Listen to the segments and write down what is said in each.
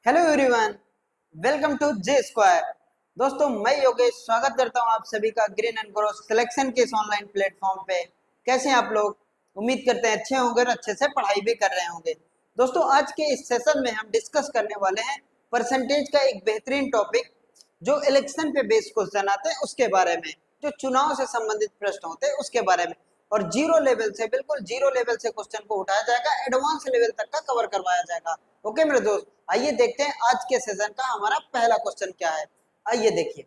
Hello everyone, welcome to J square. दोस्तों, मैं योगेश स्वागत करता हूं आप सभी का ग्रीन एंड ग्रो सिलेक्शन के इस ऑनलाइन प्लेटफॉर्म पे। कैसे हैं आप लोग? उम्मीद करते हैं अच्छे होंगे और अच्छे से पढ़ाई भी कर रहे होंगे। दोस्तों, आज के इस सेशन में हम डिस्कस करने वाले हैं परसेंटेज का एक बेहतरीन टॉपिक, जो इलेक्शन पे बेस्ड क्वेश्चन आते हैं उसके बारे में, जो चुनाव से संबंधित प्रश्न होते हैं उसके बारे में। और जीरो लेवल से, बिल्कुल जीरो लेवल से क्वेश्चन को उठाया जाएगा, एडवांस लेवल तक का कवर करवाया जाएगा। ओके मेरे दोस्त, आइए देखते हैं आज के सेशन का हमारा पहला क्वेश्चन क्या है। आइए देखिए,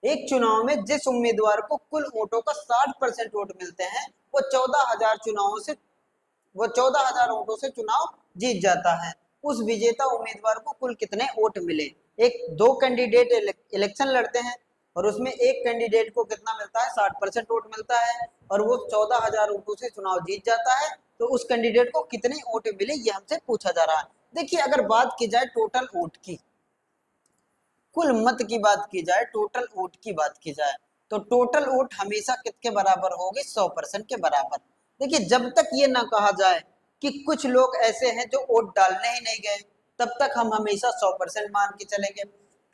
एक चुनाव में जिस उम्मीदवार को कुल वोटों का 60% वोट मिलते हैं, वो 14,000 चुनावों से वो 14,000 वोटों से चुनाव जीत जाता है। उस विजेता उम्मीदवार को कुल कितने वोट मिले? एक दो कैंडिडेट इलेक्शन लड़ते हैं और उसमें एक कैंडिडेट को कितना मिलता है? 60% वोट मिलता है और वो 14,000 वोटों से चुनाव जीत जाता है। तो उस कैंडिडेट को कितने वोट मिले, ये हमसे पूछा जा रहा है। देखिए, अगर बात की जाए टोटल वोट की, कुल मत की बात की जाए, टोटल वोट की बात की जाए, तो टोटल वोट हमेशा किसके बराबर होगी? 100% के बराबर। देखिए, जब तक ये ना कहा जाए कि कुछ लोग ऐसे हैं जो वोट डालने ही नहीं गए, तब तक हम हमेशा 100% मान के चलेंगे।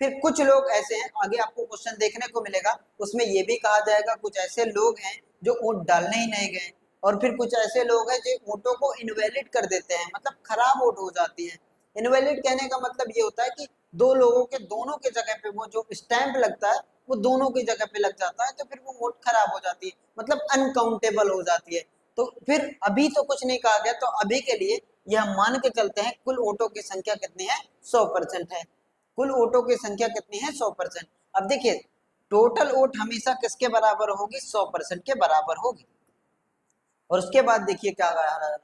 फिर कुछ लोग ऐसे हैं, आगे आपको क्वेश्चन देखने को मिलेगा, उसमें ये भी कहा जाएगा कुछ ऐसे लोग हैं जो वोट डालने ही नहीं गए। और फिर कुछ ऐसे लोग हैं जो वोटों को इनवैलिड कर देते हैं, मतलब खराब वोट हो जाती है। इनवैलिड कहने का मतलब ये होता है कि दो लोगों के दोनों के जगह पे वो जो स्टैंप लगता है वो दोनों की जगह पे लग जाता है, तो फिर वो वोट खराब हो जाती है, मतलब अनकाउंटेबल हो जाती है। तो फिर अभी तो कुछ नहीं कहा गया, तो अभी के लिए यह मान के चलते हैं कुल वोटों की संख्या कितनी है? 100% है। कुल वोटों की संख्या कितनी है? 100%। अब देखिए, टोटल वोट हमेशा किसके बराबर होगी? 100% के बराबर होगी। और उसके बाद देखिए क्या कहा रहा है,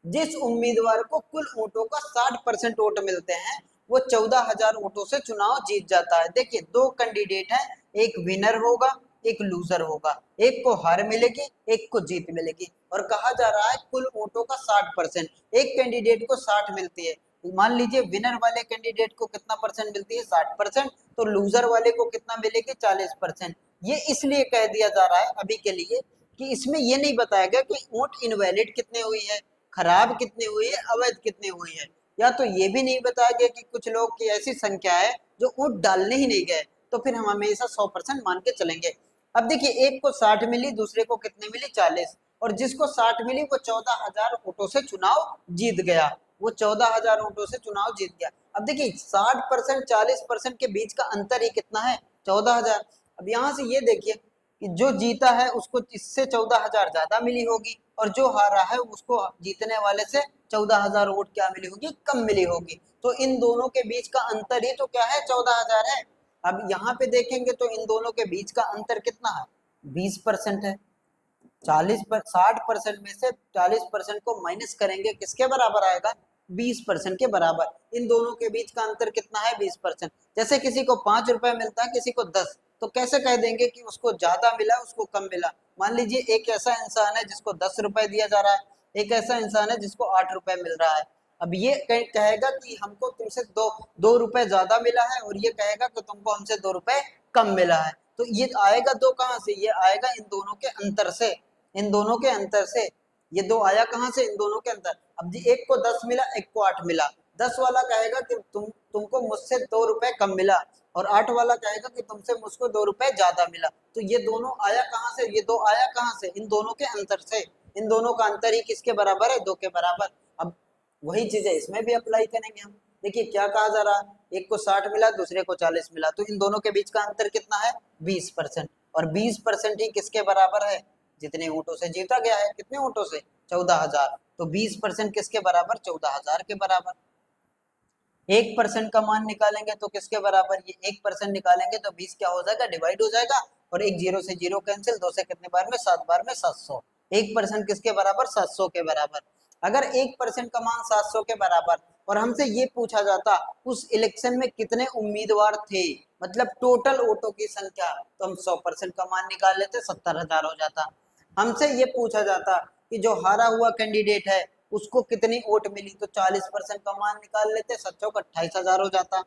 जिस उम्मीदवार को कुल वोटों का 60% वोट मिलते हैं, वो 14,000 वोटों से चुनाव जीत जाता है। देखिए, दो कैंडिडेट हैं, एक विनर होगा, एक लूजर होगा। एक को हार मिलेगी, एक को जीत मिलेगी। और कहा जा रहा है कुल वोटों का 60%, एक कैंडिडेट को 60 मिलती है। मान लीजिए विनर वाले कैंडिडेट को कितना परसेंट मिलती है? 60%। तो लूजर वाले को कितना मिलेगी? 40%। ये इसलिए कह दिया जा रहा है अभी के लिए कि इसमें ये नहीं बताया गया कि वोट इनवैलिड कितने हुई है, खराब कितने हुई है, अवैध कितने हुई है। या तो ये भी नहीं बताया गया कि कुछ लोग की ऐसी संख्या है जो वोट डालने ही नहीं गए, तो फिर हम हमेशा 100% मान के चलेंगे। अब देखिए, एक को 60 मिली, दूसरे को कितने मिली? 40। और जिसको 60 मिली वो 14,000 वोटों से चुनाव जीत गया, वो 14,000 वोटों से चुनाव जीत गया। अब देखिए, 60% 40% के बीच का अंतर ही कितना है? 14,000। अब यहाँ से ये देखिए कि जो जीता है उसको इससे 14,000 ज्यादा मिली होगी, और जो हारा है उसको जीतने वाले से 14,000 वोट क्या मिली होगी? कम मिली होगी। तो इन दोनों के बीच का अंतर ही तो क्या है? 14,000 है। अब यहाँ पे देखेंगे तो इन दोनों के बीच का अंतर कितना है? 20% है। 60% में से 40% को माइनस करेंगे, किसके बराबर आएगा? 20% के बराबर। इन दोनों के बीच का अंतर कितना है? 20%। जैसे किसी को 5 रुपए मिलता है, किसी को 10, तो कैसे कह देंगे कि उसको ज्यादा मिला, उसको कम मिला? मान लीजिए एक ऐसा इंसान है जिसको 10 रुपए दिया जा रहा है, एक ऐसा इंसान है जिसको 8 रुपए मिल रहा है। अब ये कहेगा कि हमको तुमसे दो दो रुपए ज्यादा मिला है, और ये कहेगा कि तुमको हमसे 2 रुपए कम मिला है। तो ये आएगा दो कहाँ से? ये आएगा इन दोनों के अंतर से। इन दोनों के अंतर से ये दो आया कहाँ से? इन दोनों के अंतर। अब जी, एक को 10 मिला, एक को 8 मिला। 10 वाला कहेगा कि तुमको मुझसे 2 रुपए कम मिला, और 8 वाला कहेगा कि तुमसे मुझको 2 रुपए ज्यादा मिला। तो ये दोनों आया कहाँ से? ये दो आया कहाँ से? इन दोनों के अंतर से। इन दोनों का अंतर ही किसके बराबर है? 2 के बराबर। अब वही चीजें इसमें भी अप्लाई करेंगे हम। देखिए क्या कहा जा रहा है, एक को 60 मिला, दूसरे को 40 मिला, तो इन दोनों के बीच का अंतर कितना है? 20%। और 20% ही किसके बराबर है? जितने वोटों से जीता गया है। कितने वोटों से? 14,000। तो 20% किसके बराबर? 14,000 के बराबर। 1% का मान निकालेंगे तो किसके बराबर? ये 1% निकालेंगे तो 20 क्या हो जाएगा? डिवाइड हो जाएगा। और एक जीरो से जीरो कैंसिल, 2 से कितने बार में? 7 बार में 700। 1% किसके बराबर? 700 के बराबर। अगर 1% का मान 700 के बराबर, और हमसे ये पूछा जाता उस इलेक्शन में कितने उम्मीदवार थे, मतलब टोटल वोटों की संख्या, तो हम 100% का मान निकाल लेते, 70,000 हो जाता। हमसे ये पूछा जाता कि जो हारा हुआ कैंडिडेट है उसको कितनी वोट मिली, तो 40% का मान निकाल लेते, 7 28,000 हो जाता।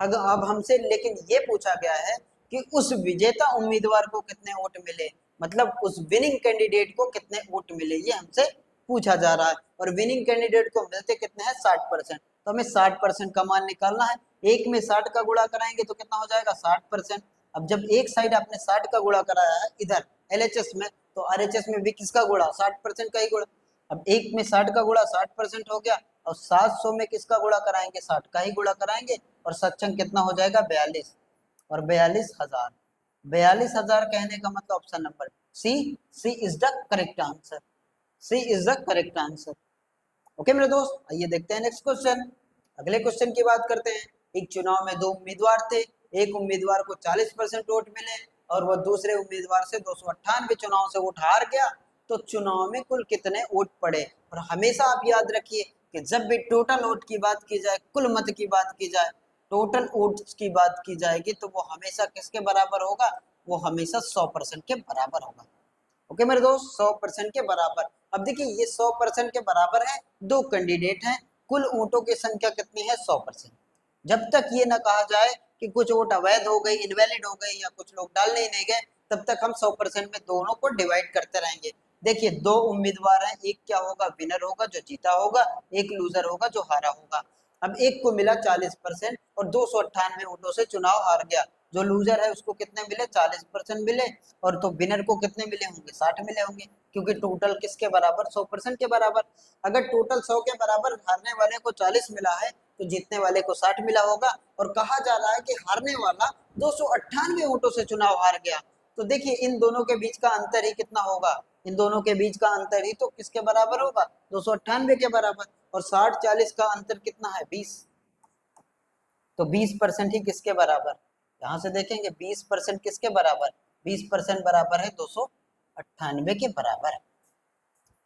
अगर अब हमसे लेकिन ये पूछा गया है कि उस विजेता उम्मीदवार को कितने वोट मिले, मतलब उस विनिंग कैंडिडेट को कितने वोट मिले, ये हमसे पूछा जा रहा है। और विनिंग कैंडिडेट को मिलते कितने हैं? 60%। तो हमें 60% का मान निकालना है। एक में 60 का गुणा कराएंगे तो कितना हो जाएगा 60%। अब जब एक साइड आपने 60 का गुणा कराया है इधर LHS में, तो RHS में भी किसका गुणा 60% का ही गुणा। अब एक में 60 का गुणा 60% हो गया, और 700 में किसका गुणा कराएंगे 60 का ही गुणा कराएंगे, और सक्षम कितना हो जाएगा 42, और 42,000। 42,000 कहने का मतलब option number C, C is the correct answer, C is the correct answer. Okay मेरे दोस्त, आइए देखते हैं नेक्स्ट क्वेश्चन। अगले क्वेश्चन की बात करते हैं। एक चुनाव में दो उम्मीदवार थे, एक उम्मीदवार को 40% वोट मिले और वह दूसरे उम्मीदवार से 298 चुनाव से वोट हार गया, तो चुनाव में कुल कितने वोट पड़े। और हमेशा आप याद रखिए कि जब भी टोटल वोट की बात की जाए, कुल मत की बात की जाए, टोटल वोट की बात की जाएगी, तो वो हमेशा किसके बराबर होगा, वो हमेशा 100% के बराबर होगा। ओके मेरे दोस्त, 100% के बराबर। अब देखिए ये 100% के बराबर है, दो कैंडिडेट हैं, कुल वोटों की संख्या कितनी है 100%। जब तक ये ना कहा जाए कि कुछ वोट अवैध हो गई, इनवैलिड हो गई, या कुछ लोग डालने ही नहीं गए, तब तक हम 100% में दोनों को डिवाइड करते रहेंगे। देखिए दो उम्मीदवार हैं, एक क्या होगा विनर होगा जो जीता होगा, एक लूजर होगा जो हारा होगा। अब एक को मिला 40% और 298 वोटों से चुनाव हार गया, जो लूजर है उसको कितने मिले 40% मिले, और तो विनर को कितने मिले होंगे 60 मिले होंगे, क्योंकि टोटल किसके बराबर 100% के बराबर। अगर टोटल 100 के बराबर हारने वाले को 40 मिला है, तो जीतने वाले को 60 मिला होगा। और कहा जा रहा है कि हारने वाला 298 वोटों से चुनाव हार गया, तो देखिए इन दोनों के बीच का अंतर ही कितना होगा, इन दोनों के बीच का अंतर ही तो किसके बराबर होगा 298 के बराबर। और 60-40 का अंतर कितना है 20, तो 20% ही किसके बराबर, यहाँ से देखेंगे 20% किसके बराबर, 20% बराबर है 298 के बराबर।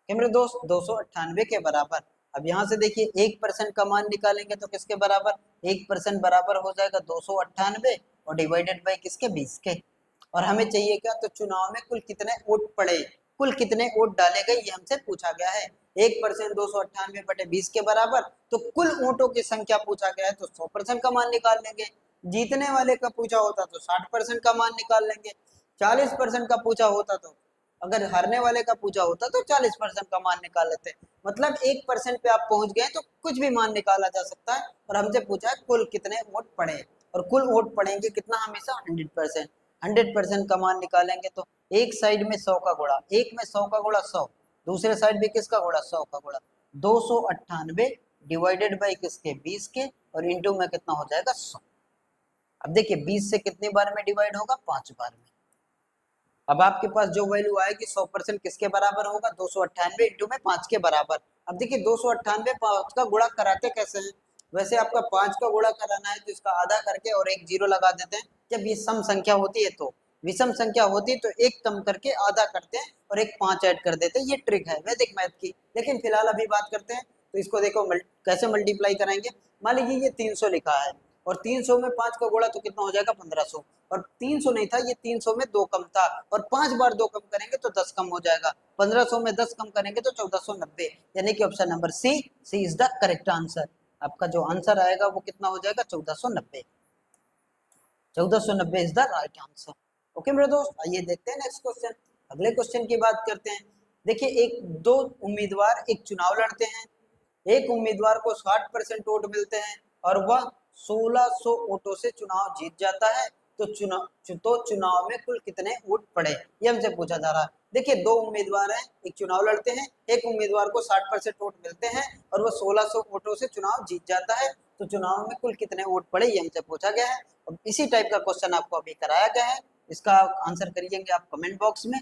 क्या मेरे दोस्त 298 के बराबर। अब यहाँ से देखिए 1% का मान निकालेंगे तो किसके बराबर, 1% बराबर हो जाएगा 298 और डिवाइडेड बाई किसके 20 के। और हमें चाहिए क्या, तो चुनाव में कुल कितने वोट पड़े, कुल कितने वोट डाले गए, ये हमसे पूछा गया है। 1% 298/20 के बराबर, तो कुल वोटों की संख्या पूछा गया है, तो 100% का मान निकाल लेंगे। जीतने वाले का पूछा होता तो 60% का मान निकाल लेंगे। 40% का पूछा होता तो, अगर हारने वाले का पूछा होता तो 40% का मान निकाल लेते। मतलब 1% पे आप पहुंच गए तो कुछ भी मान निकाला जा सकता है। और हमसे पूछा है कुल कितने वोट पड़े, और कुल वोट पड़ेंगे कितना हमेशा 100%। 100% का मान निकालेंगे तो एक साइड में 100 का गुणा, एक में 100 का गुणा 100, दूसरे साइड भी किसका गुणा 100 का गुणा, 298 डिवाइडेड बाई किसके 20 के, और इंटू में कितना हो जाएगा 100। अब देखिए 20 से कितनी बार में डिवाइड होगा 5 बार में। अब आपके पास जो वैल्यू आएगी 100% किसके बराबर होगा 298 इंटू में 5 के बराबर। अब देखिए 298 5 का गुणा कराते कैसे हैं, वैसे आपका 5 का गुणा कराना है तो इसका आधा करके और एक जीरो लगा देते हैं। जब ये सम संख्या होती है, तो विषम संख्या होती है तो एक कम करके आधा करते हैं और एक 5 ऐड कर देते हैं। ये ट्रिक है वैदिक मैथ की। लेकिन फिलहाल अभी बात करते हैं, तो इसको देखो कैसे मल्टीप्लाई करेंगे। मान लीजिए ये 300 लिखा है, और 300 में 5 का गुणा तो कितना हो जाएगा 1500, और 300 नहीं था, ये 300 में 2 कम था, और 5 बार 2 कम करेंगे तो 10 कम हो जाएगा। 1500 में 10 कम करेंगे तो 1490, यानी कि option number C, C is the correct answer. आपका जो आंसर आएगा वो कितना हो जाएगा 1490। 1490 is the right answer. Okay मेरे दोस्त, आइए देखते हैं नेक्स्ट क्वेश्चन। अगले क्वेश्चन की बात करते हैं। देखिए एक दो उम्मीदवार एक चुनाव लड़ते हैं, एक उम्मीदवार को 60% वोट मिलते हैं और वह 1600 वोटों से चुनाव जीत जाता है, तो चुनाव में कुल कितने वोट पड़े, ये हमसे पूछा जा रहा है। देखिए दो उम्मीदवार हैं, एक चुनाव लड़ते हैं, एक उम्मीदवार को 60% वोट मिलते हैं और वह 1600 वोटों से चुनाव जीत जाता है, तो चुनाव में कुल कितने वोट पड़े, ये हमसे पूछा गया है। और इसी टाइप का क्वेश्चन आपको अभी कराया गया है, इसका आंसर करिएंगे आप कमेंट बॉक्स में।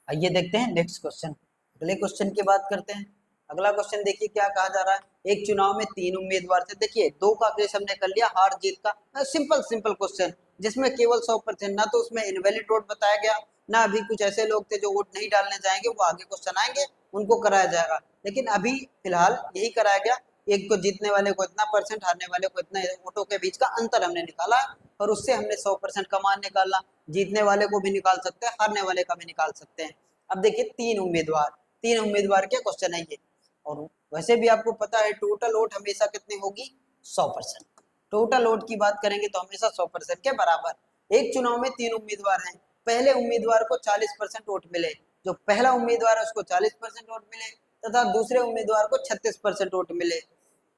आइए देखते हैं नेक्स्ट क्वेश्चन। अगले क्वेश्चन की बात करते हैं। अगला क्वेश्चन देखिए क्या कहा जा रहा है। एक चुनाव में 3 उम्मीदवार थे, देखिए दो का केस हमने कर लिया हार जीत का, सिंपल सिंपल क्वेश्चन जिसमें केवल 100%, ना तो उसमें इनवैलिड वोट बताया गया, ना अभी कुछ ऐसे लोग थे जो वोट नहीं डालने जाएंगे, वो आगे क्वेश्चन आएंगे उनको कराया जाएगा। लेकिन अभी फिलहाल यही कराया गया, एक को जीतने वाले को इतना परसेंट, हारने वाले को इतने वोटों के बीच का अंतर हमने निकाला, और उससे हमने 100% का मान निकाला। जीतने वाले को भी निकाल सकते हैं, हारने वाले का भी निकाल सकते हैं। अब देखिए 3 उम्मीदवार के क्वेश्चन है ये, और वैसे भी आपको पता है टोटल वोट हमेशा कितनी होगी 100%। टोटल वोट की बात करेंगे तो हमेशा 100% के बराबर। एक चुनाव में 3 उम्मीदवार हैं, पहले उम्मीदवार को 40% वोट मिले, जो पहला उम्मीदवार है उसको 40% वोट मिले, तथा दूसरे उम्मीदवार को 36% वोट मिले।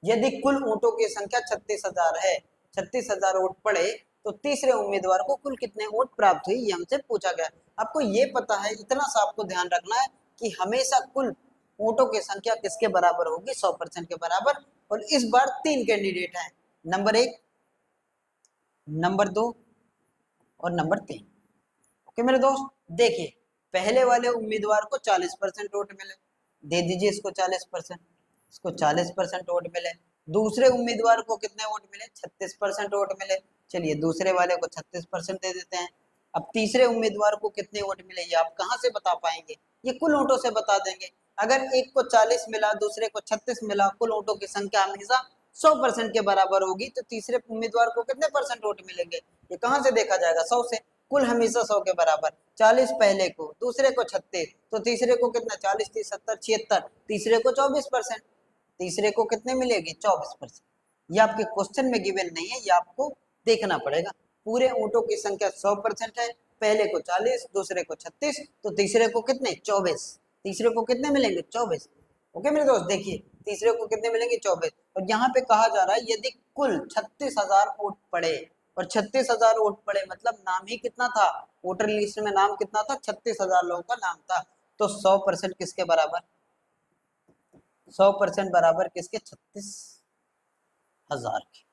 यदि कुल वोटों की संख्या 36,000 है, 36,000 वोट पड़े तो तीसरे उम्मीदवार को कुल कितने वोट प्राप्त हुए, ये हमसे पूछा गया। आपको ये पता है, इतना सा आपको ध्यान रखना है कि हमेशा कुल वोटों की संख्या किसके बराबर होगी, 100% के बराबर। और इस बार 3 कैंडिडेट हैं, नंबर 1, नंबर 2 और नंबर 3। ओके मेरे दोस्त, देखिए पहले वाले उम्मीदवार को 40% वोट मिले, दे दीजिए इसको 40%, इसको 40% वोट मिले। दूसरे उम्मीदवार को कितने वोट मिले, 36% वोट मिले। चलिए दूसरे वाले को 36% दे देते हैं। अब तीसरे उम्मीदवार को कितने वोट मिले, ये आप कहाँ से बता पाएंगे, ये कुल वोटों से बता देंगे। अगर एक को 40 मिला, दूसरे को 36 मिला, कुल वोटों की संख्या हमेशा 100% के बराबर होगी, तो तीसरे उम्मीदवार को कितने परसेंट वोट मिलेंगे, ये कहाँ से देखा जाएगा, 100 से। कुल हमेशा 100 के बराबर। 40 पहले को, दूसरे को 36, तो तीसरे को कितना, 40 30 70 76, तीसरे को 24%, तीसरे को कितने मिलेगी, 24%। ये आपके क्वेश्चन में गिवन नहीं है, ये आपको देखना पड़ेगा। पूरे ऊँटों की संख्या 100% है, पहले को 40, दूसरे को 36, तो तीसरे को कितने, 24, तीसरे को कितने मिलेंगे, 24। ओके मेरे दोस्त, देखिए तीसरे को कितने मिलेंगे, 24। और यहाँ पे कहा जा रहा है यदि कुल 36,000 वोट पड़े, और 36,000 वोट पड़े मतलब नाम ही कितना था, वोटर लिस्ट में नाम कितना था, 36,000 लोगों का नाम था। तो 100% किसके बराबर, 100% बराबर किसके, 36,000 के।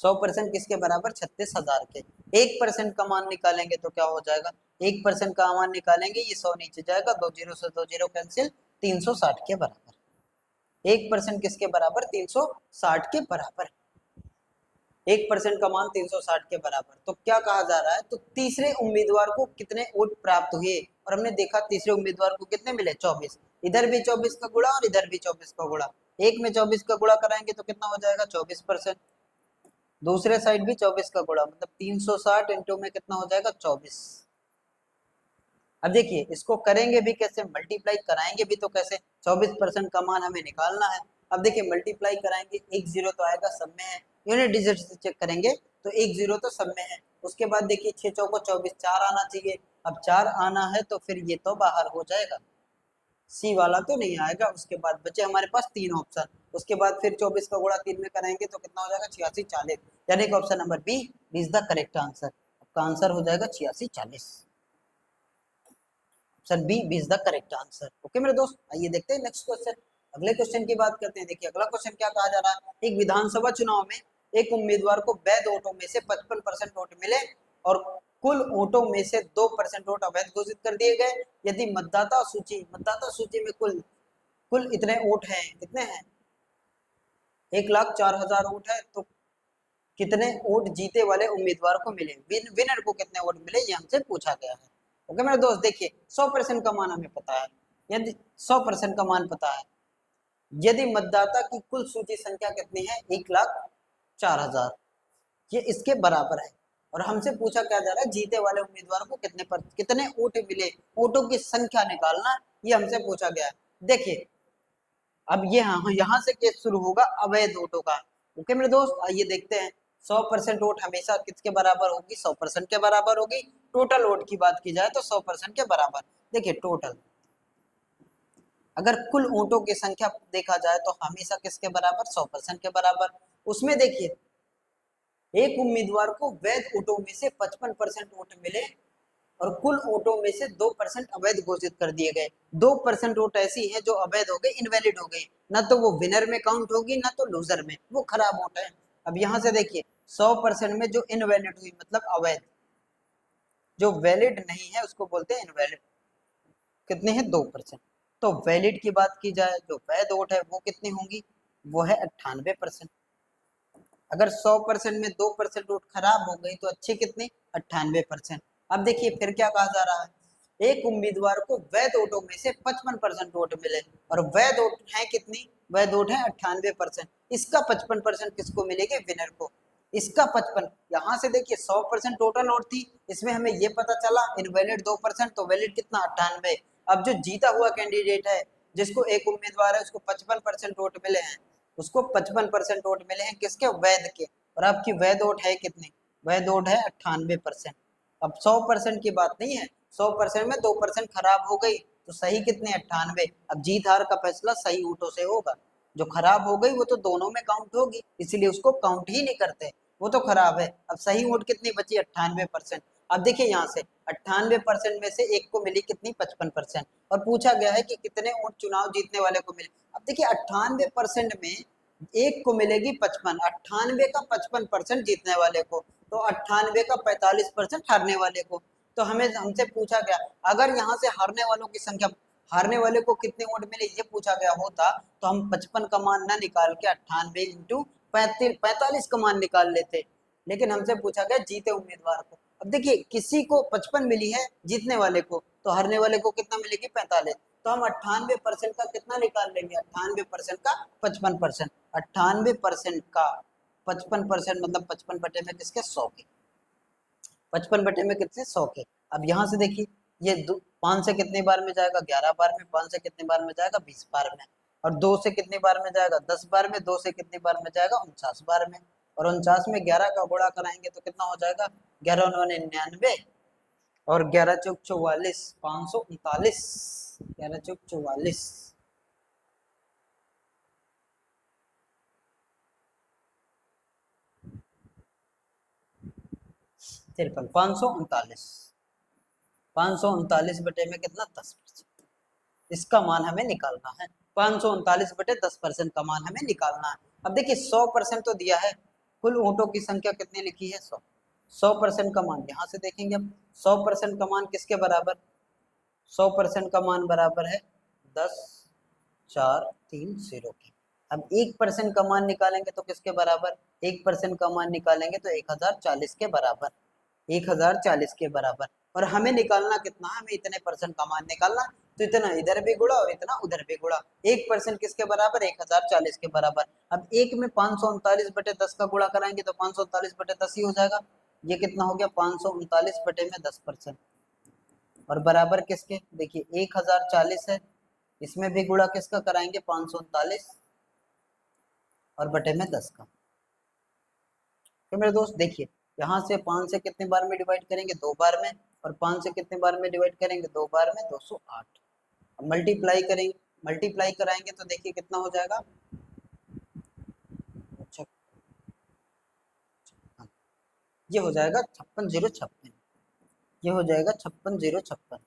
100% किसके बराबर, 36,000 के। 1% का मान निकालेंगे तो क्या हो जाएगा, 1% का मान निकालेंगे, ये 100 नीचे जाएगा, 2 जीरो से 2 जीरो कैंसिल, 360 के बराबर। 1% किसके बराबर, 360 के बराबर। 1% का मान 360 के बराबर। तो क्या कहा जा रहा है, तो तीसरे उम्मीदवार को कितने वोट प्राप्त हुए, और हमने देखा तीसरे उम्मीदवार को कितने मिले, 24। इधर भी 24 का गुणा और इधर भी 24 का गुणा, एक में 24 का गुणा कराएंगे तो कितना हो जाएगा, 24%। दूसरे साइड भी 24 का गुणा, मतलब 360 इंटू में कितना हो जाएगा, 24। अब देखिए इसको करेंगे भी कैसे, मल्टीप्लाई कराएंगे भी तो कैसे, 24% का मान हमें निकालना है। अब देखिए मल्टीप्लाई कराएंगे, एक जीरो तो आएगा, सब में है, यूनिट डिजिट से चेक करेंगे तो एक जीरो तो सब में है। उसके बाद देखिए 6 चौको 24, 4 आना चाहिए। अब 4 आना है तो फिर ये तो बाहर हो जाएगा, सी वाला तो नहीं आएगा। उसके बाद बचे हमारे पास 3 ऑप्शन, उसके बाद फिर 24 का गुणा 3 में कराएंगे तो कितना हो जाएगा, 86 40, यानी कि option number B is the correct answer. आपका आंसर हो जाएगा 86 40, option B is the correct answer. Okay मेरे दोस्त, आइए देखते हैं नेक्स्ट क्वेश्चन। अगले क्वेश्चन की बात करते हैं। देखिए अगला क्वेश्चन क्या कहा जा रहा है, एक विधानसभा चुनाव में एक उम्मीदवार को वैध वोटों में से 55% वोट मिले और कुल वोटों में से 2% वोट अवैध घोषित कर दिए गए। यदि मतदाता सूची में कुल कुल इतने वोट हैं, कितने हैं, 1,04,000 वोट है, तो कितने वोट जीते वाले उम्मीदवार को मिले, विनर को कितने वोट मिले, ये हमसे पूछा गया है। ओके मेरे दोस्त, देखिए 100% का मान हमें पता है, यदि 100% का मान पता है, यदि मतदाता की कुल सूची संख्या कितनी है, 1,04,000, ये इसके बराबर है। और हमसे पूछा क्या जा रहा है, जीते वाले उम्मीदवार को कितने वोट मिले, वोटों की संख्या निकालना, ये हमसे पूछा गया है। देखिए अब ये यहाँ से केस शुरू होगा अवैध वोटों का। ओके मेरे दोस्त, आइए देखते हैं। 100% वोट हमेशा किसके बराबर होगी, 100% के बराबर होगी। टोटल वोट की बात की जाए तो 100% के बराबर। देखिए टोटल, अगर कुल वोटों की संख्या देखा जाए तो हमेशा किसके बराबर, 100% के बराबर। उसमें देखिए एक उम्मीदवार को वैध वोटों में से 55% वोट मिले और कुल वोटों में से 2% अवैध घोषित कर दिए गए। 2% वोट ऐसी है जो अवैध हो गई, इनवैलिड हो गई, ना तो वो विनर में काउंट होगी ना तो लूजर में, वो खराब वोट है। अब यहाँ से देखिए 100% में जो इनवैलिड हुई मतलब अवैध, जो वैलिड नहीं है उसको बोलते हैं इनवैलिड, कितने हैं, 2%। तो वैलिड की बात की जाए, जो वैध वोट है वो कितनी होंगी, वो है 98%। अगर 100% में 2% वोट खराब हो गई तो अच्छे कितने, 98%। अब देखिए फिर क्या कहा जा रहा है, एक उम्मीदवार को वैध वोटों में से 55% वोट मिले और वैध वोट है कितनी, वैध वोट है 98%। इसका 55% किसको मिलेंगे, विनर को। इसका 55, यहाँ से देखिए 100% टोटल वोट थी, इसमें हमें ये पता चला इनवैलिड 2%, तो वैलिड कितना, 98। अब जो जीता हुआ कैंडिडेट है, जिसको एक उम्मीदवार है उसको 55% वोट मिले हैं, उसको 55% वोट मिले हैं किसके, वैध के। और आपकी वैध वोट है कितनी, वैध वोट है 98%। अब 100% की बात नहीं है, 100% में 2% खराब हो गई तो सही कितने, 98। अब जीत हार का फैसला सही वोटों से होगा, जो खराब हो गई वो तो दोनों में काउंट होगी, इसीलिए उसको काउंट ही नहीं करते, वो तो खराब है। अब सही वोट कितनी बची? 98%। अब देखिए यहाँ से 98% में से एक को मिली कितनी? 55%। और पूछा गया है कि कितने वोट चुनाव जीतने वाले को मिले। अब देखिए 98% में एक को मिलेगी 55, 98 का 55% जीतने वाले को, तो 98 का 45% हारने वाले को। तो हमें हमसे पूछा गया अगर यहाँ से हारने वालों की संख्या, हारने वाले को कितने वोट मिले ये पूछा गया होता, तो हम 55 का मान ना निकाल के 98 इंटू 45 का मान निकाल लेते। लेकिन हमसे पूछा गया जीते उम्मीदवार को। अब देखिए किसी को 55 मिली है जीतने वाले को, तो हारने वाले को कितना मिलेगी? 45। तो हम 98% का कितना निकाल लेंगे? 98% का 55%। 98% का 55% मतलब 55 बटे में किसके? 100 के। 55 बटे में कितने? 100 के। अब यहाँ से देखिए ये 5 से कितनी बार में जाएगा? 11 बार में। 5 से कितनी बार में जाएगा? 20 बार में। और 2 से कितनी बार में जाएगा? 10 बार में। 2 से कितनी बार में जाएगा? 49 बार में। और 49 में 11 का गुणा कराएंगे तो कितना हो जाएगा? 11 9 99 और 11 चौक 44, 539। 11 चौक 44, 53, 539। 539 बटे में कितना? 10%। इसका मान हमें निकालना है। 539 बटे 10% का मान हमें निकालना है। अब देखिए 100% तो दिया है, कुल ऊँटों की संख्या कितनी लिखी है? 100। 100% का मान यहाँ से देखेंगे हम। 100% का मान किसके बराबर? 100% का मान बराबर है 10 4 3 0 के। अब 1% का मान निकालेंगे तो किसके बराबर? 1% का मान निकालेंगे तो 1040 के बराबर। 1040 के बराबर। और हमें निकालना कितना? हमें इतने परसेंट का मान निकालना, तो इतना इधर भी गुणा और इतना उधर भी गुणा। 1% किसके बराबर? 1040 के बराबर। अब एक में 539 बटे 10 का गुणा कराएंगे तो 539 बटे 10 ही हो जाएगा। ये कितना हो गया? 539 बटे में 10%। और बराबर किसके? देखिए 1040 है, इसमें भी गुणा किसका कराएंगे? 539 और बटे में 10 का। तो मेरे दोस्त देखिए यहाँ से 5 से कितने बार में डिवाइड करेंगे? 2 बार में। और 5 से कितने बार में डिवाइड करेंगे? 2 बार में। 208। अब मल्टीप्लाई करेंगे, मल्टीप्लाई कराएंगे तो देखिए कितना हो जाएगा? अच्छा, ये हो जाएगा 56 0 56। ये हो जाएगा 56 0 56।